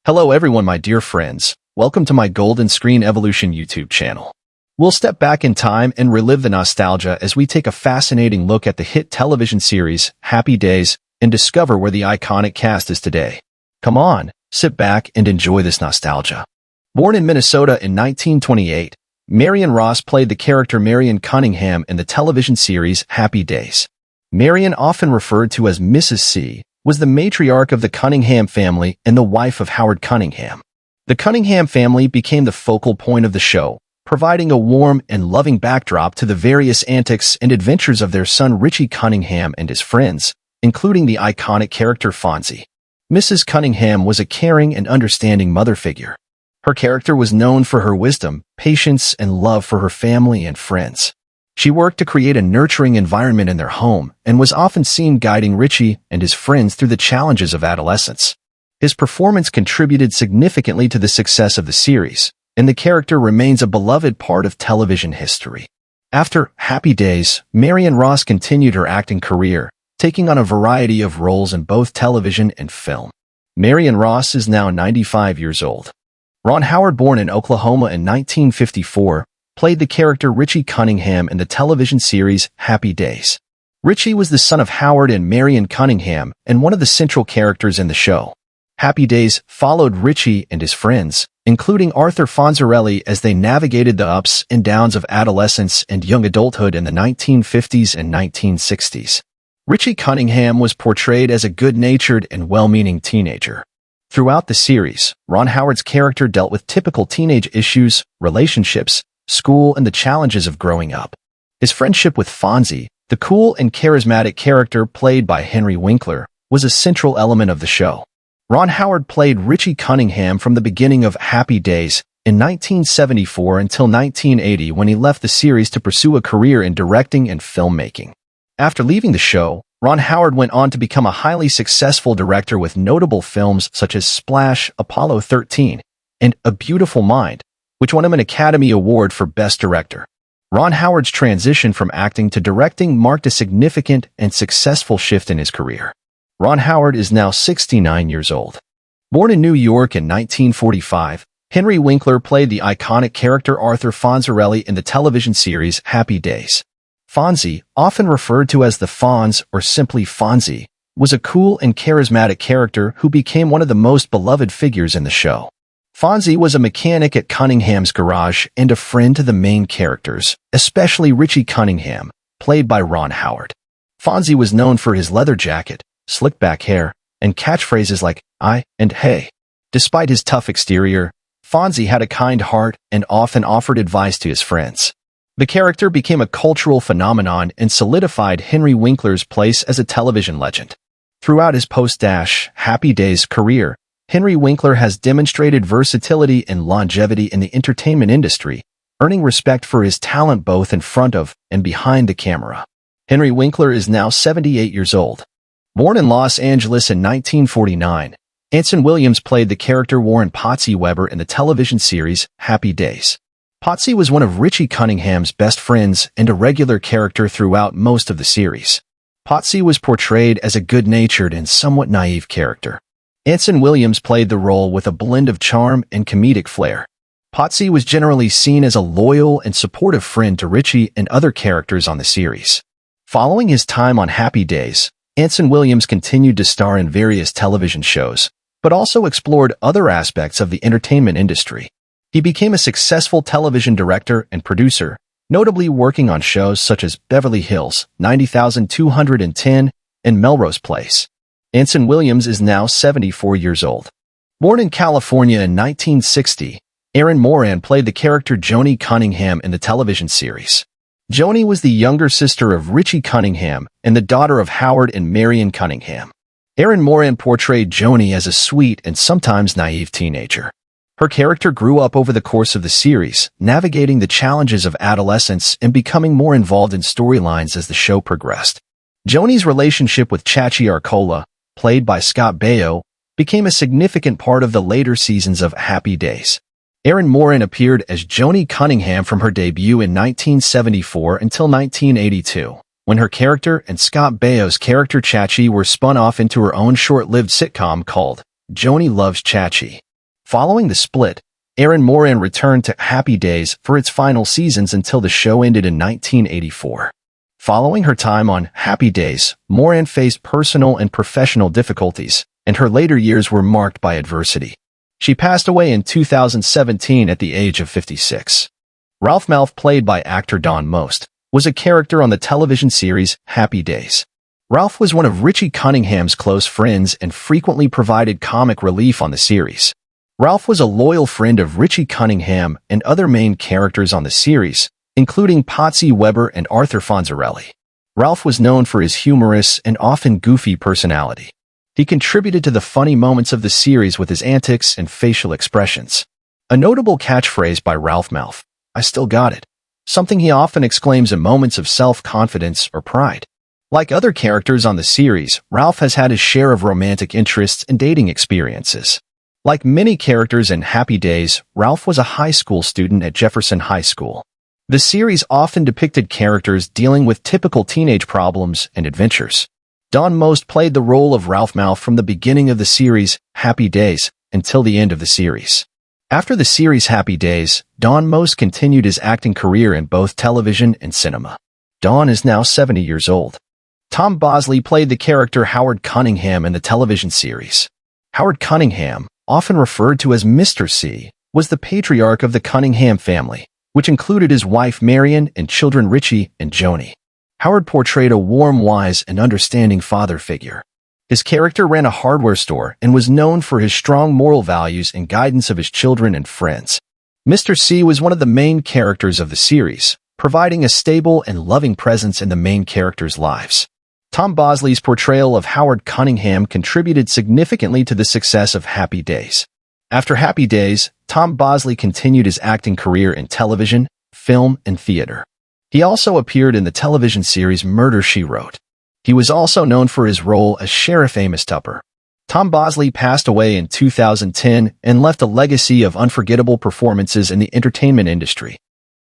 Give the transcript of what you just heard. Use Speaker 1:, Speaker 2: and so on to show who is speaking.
Speaker 1: Hello everyone, my dear friends. Welcome to my Golden Screen Evolution YouTube channel. We'll step back in time and relive the nostalgia as we take a fascinating look at the hit television series, Happy Days, and discover where the iconic cast is today. Come on, sit back and enjoy this nostalgia. Born in Minnesota in 1928, Marion Ross played the character Marion Cunningham in the television series Happy Days. Marion, often referred to as Mrs. C, was the matriarch of the Cunningham family and the wife of Howard Cunningham. The Cunningham family became the focal point of the show, providing a warm and loving backdrop to the various antics and adventures of their son Richie Cunningham and his friends, including the iconic character Fonzie. Mrs. Cunningham was a caring and understanding mother figure. Her character was known for her wisdom, patience, and love for her family and friends. She worked to create a nurturing environment in their home and was often seen guiding Richie and his friends through the challenges of adolescence. His performance contributed significantly to the success of the series, and the character remains a beloved part of television history. After Happy Days, Marion Ross continued her acting career, taking on a variety of roles in both television and film. Marion Ross is now 95 years old. Ron Howard, born in Oklahoma in 1954, played the character Richie Cunningham in the television series Happy Days. Richie was the son of Howard and Marion Cunningham and one of the central characters in the show. Happy Days followed Richie and his friends, including Arthur Fonzie, as they navigated the ups and downs of adolescence and young adulthood in the 1950s and 1960s. Richie Cunningham was portrayed as a good-natured and well-meaning teenager. Throughout the series, Ron Howard's character dealt with typical teenage issues, relationships, school, and the challenges of growing up. His friendship with Fonzie, the cool and charismatic character played by Henry Winkler, was a central element of the show. Ron Howard played Richie Cunningham from the beginning of Happy Days in 1974 until 1980, when he left the series to pursue a career in directing and filmmaking. After leaving the show, Ron Howard went on to become a highly successful director with notable films such as Splash, Apollo 13, and A Beautiful Mind, which won him an Academy Award for Best Director. Ron Howard's transition from acting to directing marked a significant and successful shift in his career. Ron Howard is now 69 years old. Born in New York in 1945, Henry Winkler played the iconic character Arthur Fonzie in the television series Happy Days. Fonzie, often referred to as the Fonz or simply Fonzie, was a cool and charismatic character who became one of the most beloved figures in the show. Fonzie was a mechanic at Cunningham's garage and a friend to the main characters, especially Richie Cunningham, played by Ron Howard. Fonzie was known for his leather jacket, slick back hair, and catchphrases like, "I" and "Hey." Despite his tough exterior, Fonzie had a kind heart and often offered advice to his friends. The character became a cultural phenomenon and solidified Henry Winkler's place as a television legend. Throughout his post-Happy Days career, Henry Winkler has demonstrated versatility and longevity in the entertainment industry, earning respect for his talent both in front of and behind the camera. Henry Winkler is now 78 years old. Born in Los Angeles in 1949, Anson Williams played the character Warren Potsie Weber in the television series Happy Days. Potsie was one of Richie Cunningham's best friends and a regular character throughout most of the series. Potsie was portrayed as a good-natured and somewhat naive character. Anson Williams played the role with a blend of charm and comedic flair. Potsie was generally seen as a loyal and supportive friend to Richie and other characters on the series. Following his time on Happy Days, Anson Williams continued to star in various television shows, but also explored other aspects of the entertainment industry. He became a successful television director and producer, notably working on shows such as Beverly Hills 90210 and Melrose Place. Anson Williams is now 74 years old. Born in California in 1960, Erin Moran played the character Joanie Cunningham in the television series. Joanie was the younger sister of Richie Cunningham and the daughter of Howard and Marion Cunningham. Erin Moran portrayed Joanie as a sweet and sometimes naive teenager. Her character grew up over the course of the series, navigating the challenges of adolescence and becoming more involved in storylines as the show progressed. Joanie's relationship with Chachi Arcola, played by Scott Baio, became a significant part of the later seasons of Happy Days. Erin Moran appeared as Joanie Cunningham from her debut in 1974 until 1982, when her character and Scott Baio's character Chachi were spun off into her own short-lived sitcom called Joanie Loves Chachi. Following the split, Erin Moran returned to Happy Days for its final seasons until the show ended in 1984. Following her time on Happy Days, Moran faced personal and professional difficulties, and her later years were marked by adversity. She passed away in 2017 at the age of 56. Ralph Malph, played by actor Don Most, was a character on the television series Happy Days. Ralph was one of Richie Cunningham's close friends and frequently provided comic relief on the series. Ralph was a loyal friend of Richie Cunningham and other main characters on the series, including Potsie Weber and Arthur Fonzie. Ralph was known for his humorous and often goofy personality. He contributed to the funny moments of the series with his antics and facial expressions. A notable catchphrase by Ralph Malph, "I still got it," something he often exclaims in moments of self-confidence or pride. Like other characters on the series, Ralph has had his share of romantic interests and dating experiences. Like many characters in Happy Days, Ralph was a high school student at Jefferson High School. The series often depicted characters dealing with typical teenage problems and adventures. Don Most played the role of Ralph Malph from the beginning of the series, Happy Days, until the end of the series. After the series Happy Days, Don Most continued his acting career in both television and cinema. Don is now 70 years old. Tom Bosley played the character Howard Cunningham in the television series. Howard Cunningham, often referred to as Mr. C, was the patriarch of the Cunningham family, which included his wife Marion and children Richie and Joanie. Howard portrayed a warm, wise, and understanding father figure. His character ran a hardware store and was known for his strong moral values and guidance of his children and friends. Mr. C was one of the main characters of the series, providing a stable and loving presence in the main characters' lives. Tom Bosley's portrayal of Howard Cunningham contributed significantly to the success of Happy Days. After Happy Days, Tom Bosley continued his acting career in television, film, and theater. He also appeared in the television series Murder, She Wrote. He was also known for his role as Sheriff Amos Tupper. Tom Bosley passed away in 2010 and left a legacy of unforgettable performances in the entertainment industry.